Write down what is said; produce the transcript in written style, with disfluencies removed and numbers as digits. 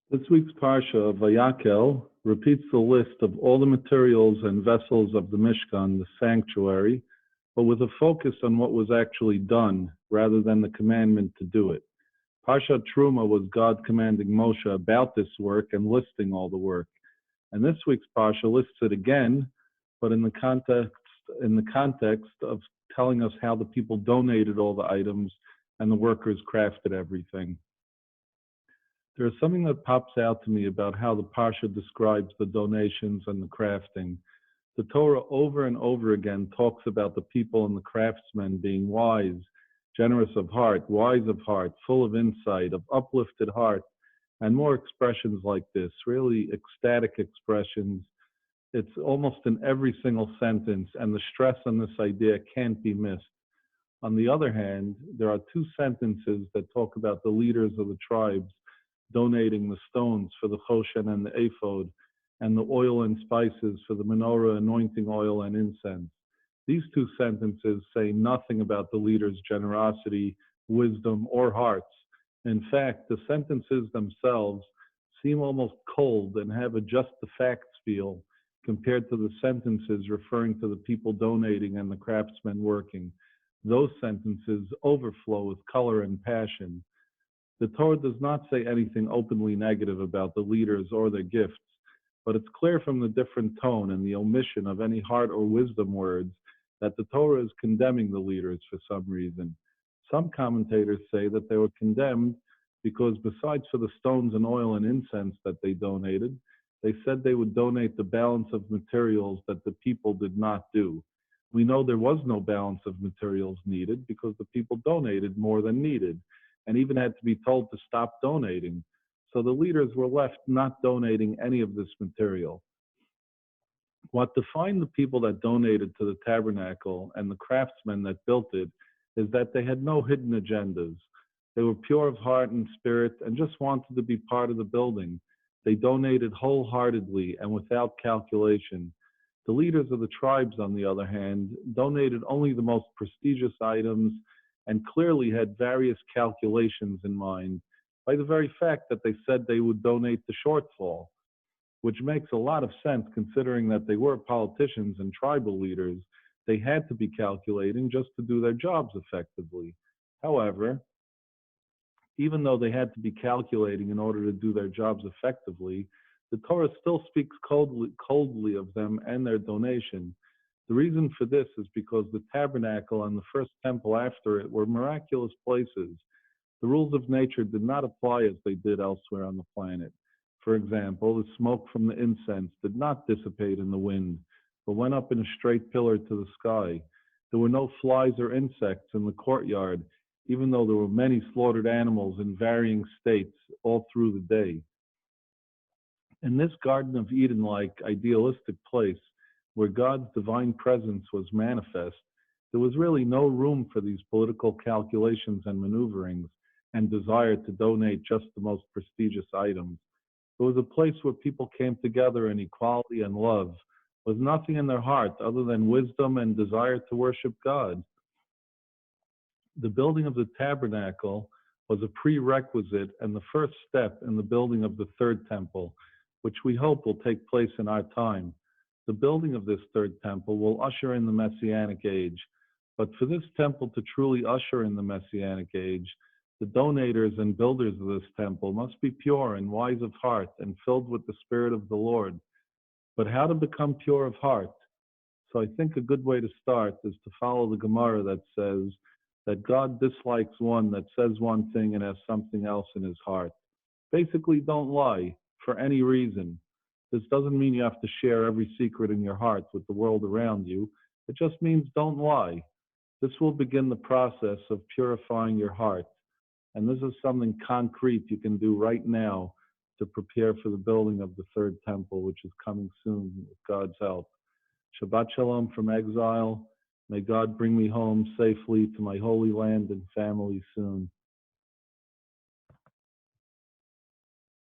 This week's Parsha Vayakhel repeats the list of all the materials and vessels of the Mishkan, the sanctuary, but with a focus on what was actually done rather than the commandment to do it. Parshat Truma was God commanding Moshe about this work and listing all the work. And this week's Parsha lists it again, but in the context of telling us how the people donated all the items and the workers crafted everything. There is something that pops out to me about how the Parsha describes the donations and the crafting. The Torah over and over again talks about the people and the craftsmen being wise, generous of heart, wise of heart, full of insight, of uplifted heart, and more expressions like this, really ecstatic expressions. It's almost in every single sentence, and the stress on this idea can't be missed. On the other hand, there are two sentences that talk about the leaders of the tribes donating the stones for the choshen and the ephod, and the oil and spices for the menorah, anointing oil and incense. These two sentences say nothing about the leaders' generosity, wisdom, or hearts. In fact, the sentences themselves seem almost cold and have a just the facts feel compared to the sentences referring to the people donating and the craftsmen working. Those sentences overflow with color and passion. The Torah does not say anything openly negative about the leaders or their gifts, but it's clear from the different tone and the omission of any heart or wisdom words that the Torah is condemning the leaders for some reason. Some commentators say that they were condemned because besides for the stones and oil and incense that they donated, they said they would donate the balance of materials that the people did not do. We know there was no balance of materials needed because the people donated more than needed, and even had to be told to stop donating. So the leaders were left not donating any of this material. What defined the people that donated to the tabernacle and the craftsmen that built it is that they had no hidden agendas. They were pure of heart and spirit and just wanted to be part of the building. They donated wholeheartedly and without calculation. The leaders of the tribes, on the other hand, donated only the most prestigious items and clearly had various calculations in mind by the very fact that they said they would donate the shortfall, which makes a lot of sense considering that they were politicians and tribal leaders. They had to be calculating just to do their jobs effectively. However, even though they had to be calculating in order to do their jobs effectively, the Torah still speaks coldly of them and their donation. The reason for this is because the tabernacle and the first temple after it were miraculous places. The rules of nature did not apply as they did elsewhere on the planet. For example, the smoke from the incense did not dissipate in the wind, but went up in a straight pillar to the sky. There were no flies or insects in the courtyard, even though there were many slaughtered animals in varying states all through the day. In this Garden of Eden-like idealistic place, where God's divine presence was manifest, there was really no room for these political calculations and maneuverings and desire to donate just the most prestigious items. It was a place where people came together in equality and love, with nothing in their heart other than wisdom and desire to worship God. The building of the tabernacle was a prerequisite and the first step in the building of the third temple, which we hope will take place in our time. The building of this third temple will usher in the Messianic age. But for this temple to truly usher in the Messianic age, the donators and builders of this temple must be pure and wise of heart and filled with the Spirit of the Lord. But how to become pure of heart? So I think a good way to start is to follow the Gemara that says that God dislikes one that says one thing and has something else in his heart. Basically, don't lie for any reason. This doesn't mean you have to share every secret in your heart with the world around you. It just means don't lie. This will begin the process of purifying your heart. And this is something concrete you can do right now to prepare for the building of the third temple, which is coming soon with God's help. Shabbat Shalom from exile. May God bring me home safely to my holy land and family soon.